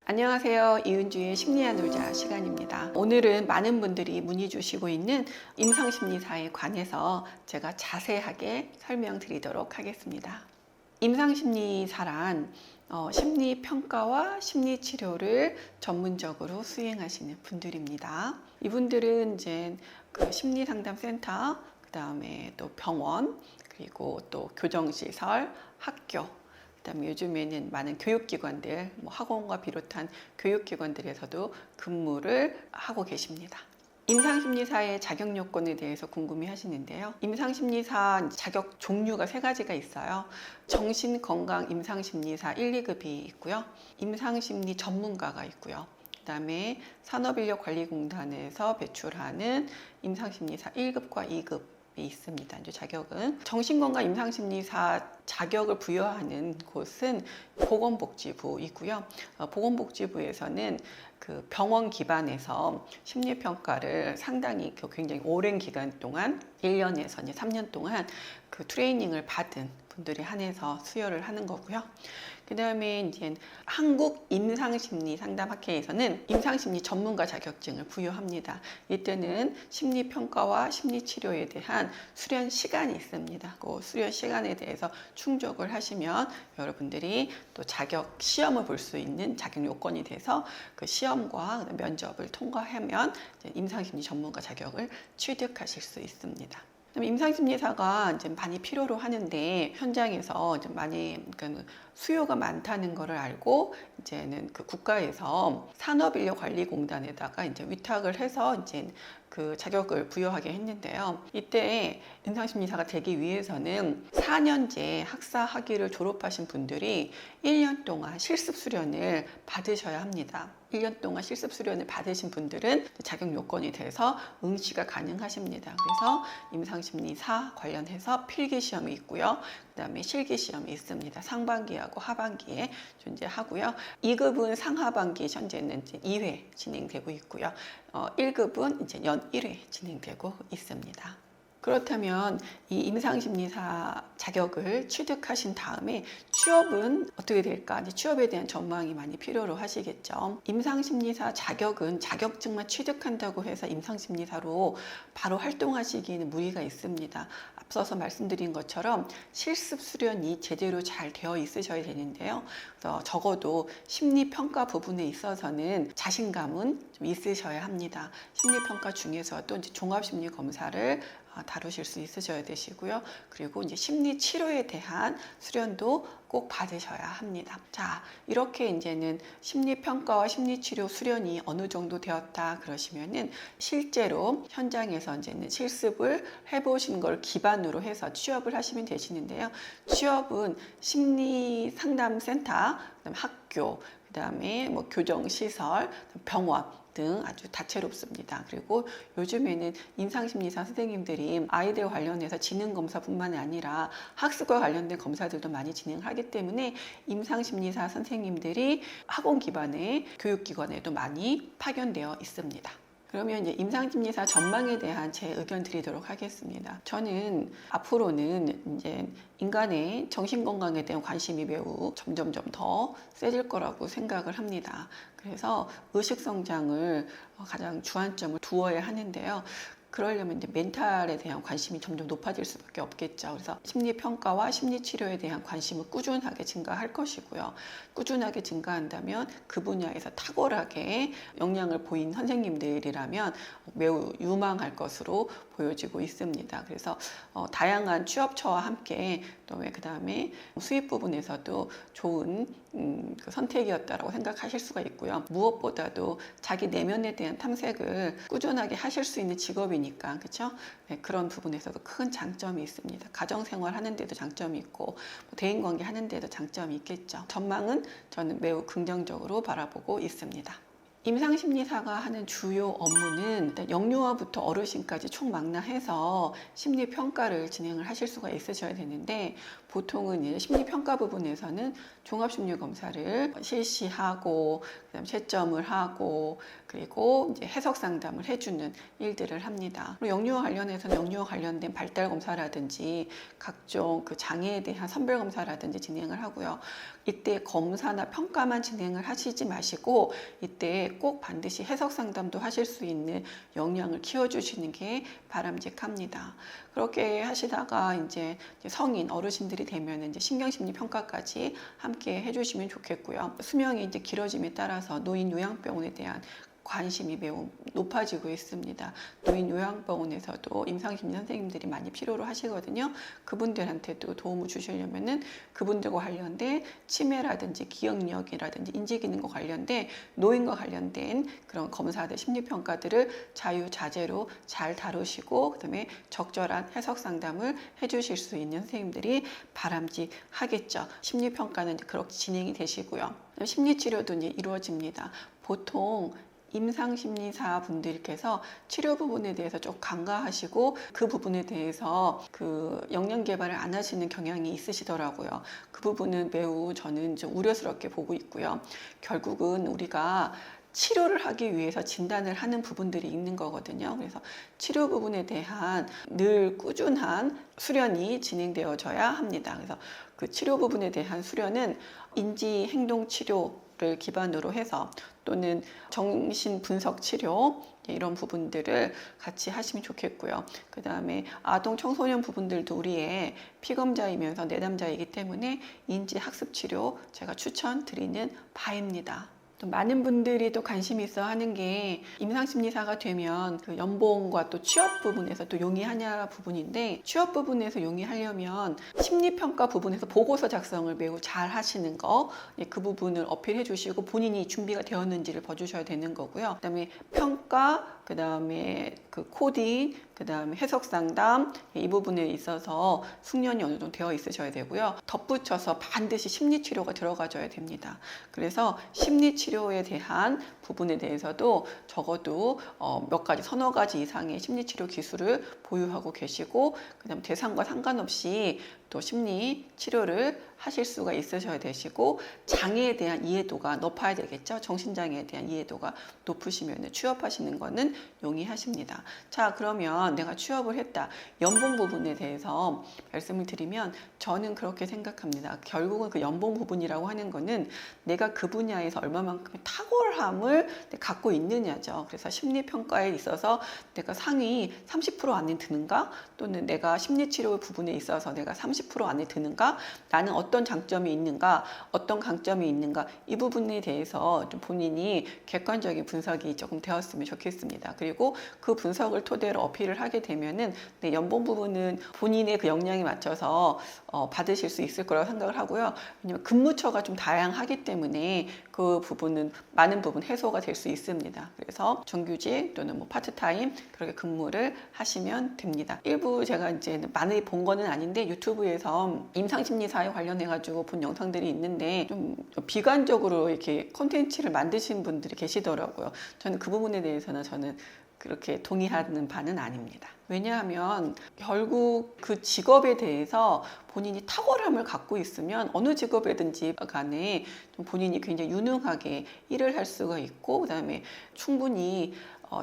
안녕하세요. 이은주의 심리학 놀자 시간입니다. 오늘은 많은 분들이 문의 주시고 있는 임상심리사에 관해서 제가 자세하게 설명드리도록 하겠습니다. 임상심리사란 심리평가와 심리치료를 전문적으로 수행하시는 분들입니다. 이분들은 이제 그 심리상담센터, 그 다음에 또 병원, 그리고 또 교정시설, 학교, 그다음에 요즘에는 많은 교육기관들, 학원과 비롯한 교육기관들에서도 근무를 하고 계십니다. 임상심리사의 자격 요건에 대해서 궁금해 하시는데요. 임상심리사 자격 종류가 세 가지가 있어요. 정신건강 임상심리사 1, 2급이 있고요. 임상심리 전문가가 있고요. 그다음에 산업인력관리공단에서 배출하는 임상심리사 1급과 2급 이 있습니다. 이제 자격은 정신건강 임상심리사 자격을 부여하는 곳은 보건복지부이고요. 보건복지부에서는 그 병원 기반에서 심리평가를 상당히 굉장히 오랜 기간 동안 1년에서 3년 동안 그 트레이닝을 받은 분들이 한해서 수여를 하는 거고요. 그 다음에 이제 한국 임상심리상담학회에서는 임상심리 전문가 자격증을 부여합니다. 이때는 심리평가와 심리치료에 대한 수련 시간이 있습니다. 그 수련 시간에 대해서 충족을 하시면 여러분들이 또 자격 시험을 볼 수 있는 자격 요건이 돼서 그 시험과 면접을 통과하면 임상심리 전문가 자격을 취득하실 수 있습니다. 임상심리사가 이제 많이 필요로 하는데 현장에서 이제 많이 그러니까 수요가 많다는 것을 알고 이제는 그 국가에서 산업인력관리공단에다가 이제 위탁을 해서 이제 그 자격을 부여하게 했는데요. 이때 임상심리사가 되기 위해서는 4년제 학사 학위를 졸업하신 분들이 1년 동안 실습 수련을 받으셔야 합니다. 1년 동안 실습 수련을 받으신 분들은 자격 요건이 돼서 응시가 가능하십니다. 그래서 임상심리사 관련해서 필기시험이 있고요. 그 다음에 실기시험이 있습니다. 상반기하고 하반기에 존재하고요. 2급은 상하반기 현재는 이제 2회 진행되고 있고요. 1급은 이제 연 1회 진행되고 있습니다. 그렇다면 이 임상심리사 자격을 취득하신 다음에 취업은 어떻게 될까? 이제 취업에 대한 전망이 많이 필요로 하시겠죠. 임상심리사 자격은 자격증만 취득한다고 해서 임상심리사로 바로 활동하시기에는 무리가 있습니다. 앞서서 말씀드린 것처럼 실습 수련이 제대로 잘 되어 있으셔야 되는데요. 그래서 적어도 심리평가 부분에 있어서는 자신감은 좀 있으셔야 합니다. 심리평가 중에서도 이제 종합심리검사를 다루실 수 있으셔야 되시고요. 그리고 이제 심리 치료에 대한 수련도 꼭 받으셔야 합니다. 자, 이렇게 이제는 심리 평가와 심리 치료 수련이 어느 정도 되었다 그러시면은 실제로 현장에서 이제는 실습을 해보신 걸 기반으로 해서 취업을 하시면 되시는데요. 취업은 심리 상담센터, 그다음 학교, 그다음에 교정시설, 병원 등 아주 다채롭습니다. 그리고 요즘에는 임상심리사 선생님들이 아이들 관련해서 지능검사뿐만 아니라 학습과 관련된 검사들도 많이 진행하기 때문에 임상심리사 선생님들이 학원 기반의 교육기관에도 많이 파견되어 있습니다. 그러면 이제 임상심리사 전망에 대한 제 의견 드리도록 하겠습니다. 저는 앞으로는 이제 인간의 정신건강에 대한 관심이 매우 점점점 더 세질 거라고 생각을 합니다. 그래서 의식성장을 가장 주안점을 두어야 하는데요. 그러려면 이제 멘탈에 대한 관심이 점점 높아질 수밖에 없겠죠. 그래서 심리평가와 심리치료에 대한 관심은 꾸준하게 증가할 것이고요. 꾸준하게 증가한다면 그 분야에서 탁월하게 역량을 보인 선생님들이라면 매우 유망할 것으로 보여지고 있습니다. 그래서 다양한 취업처와 함께 또 그 다음에 수입 부분에서도 좋은 그 선택이었다라고 생각하실 수가 있고요. 무엇보다도 자기 내면에 대한 탐색을 꾸준하게 하실 수 있는 직업이니까 그렇죠? 네, 그런 부분에서도 큰 장점이 있습니다. 가정생활 하는 데도 장점이 있고 대인관계 하는 데도 장점이 있겠죠. 전망은 저는 매우 긍정적으로 바라보고 있습니다. 임상심리사가 하는 주요 업무는 일단 영유아부터 어르신까지 총망라해서 심리평가를 진행을 하실 수가 있으셔야 되는데, 보통은 이제 심리평가 부분에서는 종합심리검사를 실시하고, 그다음 채점을 하고, 그리고 이제 해석 상담을 해주는 일들을 합니다. 그리고 영유아 관련해서는 영유아 관련된 발달 검사라든지 각종 그 장애에 대한 선별 검사라든지 진행을 하고요. 이때 검사나 평가만 진행을 하시지 마시고, 이때 꼭 반드시 해석 상담도 하실 수 있는 역량을 키워주시는 게 바람직합니다. 그렇게 하시다가 이제 성인 어르신들이 되면 이제 신경심리 평가까지 함께 해주시면 좋겠고요. 수명이 이제 길어짐에 따라서 노인 요양병원에 대한 관심이 매우 높아지고 있습니다. 노인 요양병원에서도 임상심리 선생님들이 많이 필요로 하시거든요. 그분들한테도 도움을 주시려면은 그분들과 관련된 치매라든지 기억력이라든지 인지기능과 관련된 노인과 관련된 그런 검사들, 심리평가들을 자유자재로 잘 다루시고, 그다음에 적절한 해석 상담을 해주실 수 있는 선생님들이 바람직하겠죠. 심리평가는 이제 그렇게 진행이 되시고요. 심리치료도 이제 이루어집니다. 보통 임상심리사 분들께서 치료 부분에 대해서 좀 간과하시고 그 부분에 대해서 그 역량 개발을 안 하시는 경향이 있으시더라고요. 그 부분은 매우 저는 좀 우려스럽게 보고 있고요. 결국은 우리가 치료를 하기 위해서 진단을 하는 부분들이 있는 거거든요. 그래서 치료 부분에 대한 늘 꾸준한 수련이 진행되어져야 합니다. 그래서 그 치료 부분에 대한 수련은 인지행동치료를 기반으로 해서, 또는 정신분석치료 이런 부분들을 같이 하시면 좋겠고요. 그 다음에 아동 청소년 부분들도 우리의 피검자이면서 내담자이기 때문에 인지학습치료 제가 추천드리는 바입니다. 또 많은 분들이 또 관심이 있어 하는 게, 임상심리사가 되면 그 연봉과 또 취업 부분에서 또 용이하냐 부분인데, 취업 부분에서 용이하려면 심리평가 부분에서 보고서 작성을 매우 잘 하시는 거, 그 부분을 어필해 주시고 본인이 준비가 되었는지를 봐주셔야 되는 거고요. 그 다음에 평가, 그 다음에 그 코딩, 그 다음에 해석 상담, 이 부분에 있어서 숙련이 어느 정도 되어 있으셔야 되고요. 덧붙여서 반드시 심리치료가 들어가줘야 됩니다. 그래서 심리치료에 대한 부분에 대해서도 적어도 몇 가지, 서너 가지 이상의 심리치료 기술을 보유하고 계시고, 그 다음 대상과 상관없이 또 심리 치료를 하실 수가 있으셔야 되시고, 장애에 대한 이해도가 높아야 되겠죠. 정신장애에 대한 이해도가 높으시면 취업하시는 거는 용이하십니다. 자, 그러면 내가 취업을 했다. 연봉 부분에 대해서 말씀을 드리면, 저는 그렇게 생각합니다. 결국은 그 연봉 부분이라고 하는 거는 내가 그 분야에서 얼마만큼의 탁월함을 갖고 있느냐죠. 그래서 심리평가에 있어서 내가 상위 30% 안에 드는가, 또는 내가 심리치료 부분에 있어서 내가 30% 안에 드는가, 나는 어떤 장점이 있는가, 어떤 강점이 있는가, 이 부분에 대해서 좀 본인이 객관적인 분석이 조금 되었으면 좋겠습니다. 그리고 그 분석을 토대로 어필을 하게 되면은 연봉 부분은 본인의 그 역량에 맞춰서 받으실 수 있을 거라고 생각을 하고요. 왜냐면 근무처가 좀 다양하기 때문에 그 부분은 많은 부분 해소가 될 수 있습니다. 그래서 정규직 또는 뭐 파트타임 그렇게 근무를 하시면 됩니다. 일부 제가 이제 많이 본 거는 아닌데 유튜브에서 임상심리사에 관련해 가지고 본 영상들이 있는데, 좀 비관적으로 이렇게 콘텐츠를 만드신 분들이 계시더라고요. 저는 그 부분에 대해서는 저는 그렇게 동의하는 바는 아닙니다. 왜냐하면 결국 그 직업에 대해서 본인이 탁월함을 갖고 있으면 어느 직업이든지 간에 좀 본인이 굉장히 유능하게 일을 할 수가 있고, 그다음에 충분히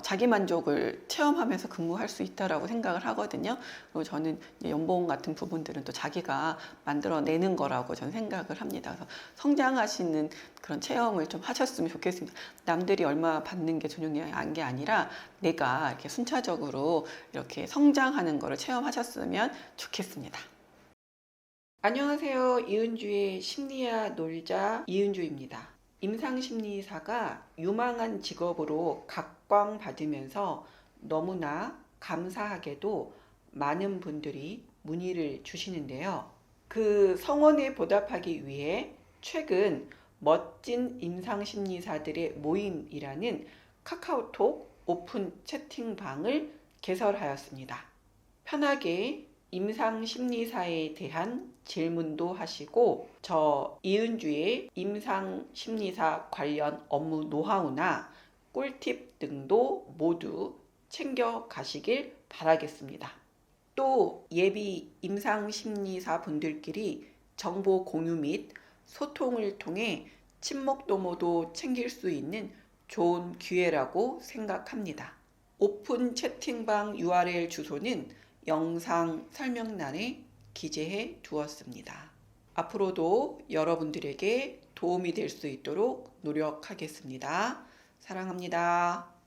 자기 만족을 체험하면서 근무할 수 있다라고 생각을 하거든요. 그리고 저는 연봉 같은 부분들은 또 자기가 만들어내는 거라고 저는 생각을 합니다. 그래서 성장하시는 그런 체험을 좀 하셨으면 좋겠습니다. 남들이 얼마 받는 게 중요한 게 아니라 내가 이렇게 순차적으로 이렇게 성장하는 거를 체험하셨으면 좋겠습니다. 안녕하세요. 이은주의 심리야 놀자 이은주입니다. 임상심리사가 유망한 직업으로 각광받으면서 너무나 감사하게도 많은 분들이 문의를 주시는데요. 그 성원에 보답하기 위해 최근 멋진 임상심리사들의 모임이라는 카카오톡 오픈 채팅방을 개설하였습니다. 편하게 임상심리사에 대한 질문도 하시고, 저 이은주의 임상심리사 관련 업무 노하우나 꿀팁 등도 모두 챙겨 가시길 바라겠습니다. 또 예비 임상심리사 분들끼리 정보 공유 및 소통을 통해 친목도모도 챙길 수 있는 좋은 기회라고 생각합니다. 오픈 채팅방 URL 주소는 영상 설명란에 기재해 두었습니다. 앞으로도 여러분들에게 도움이 될 수 있도록 노력하겠습니다. 사랑합니다.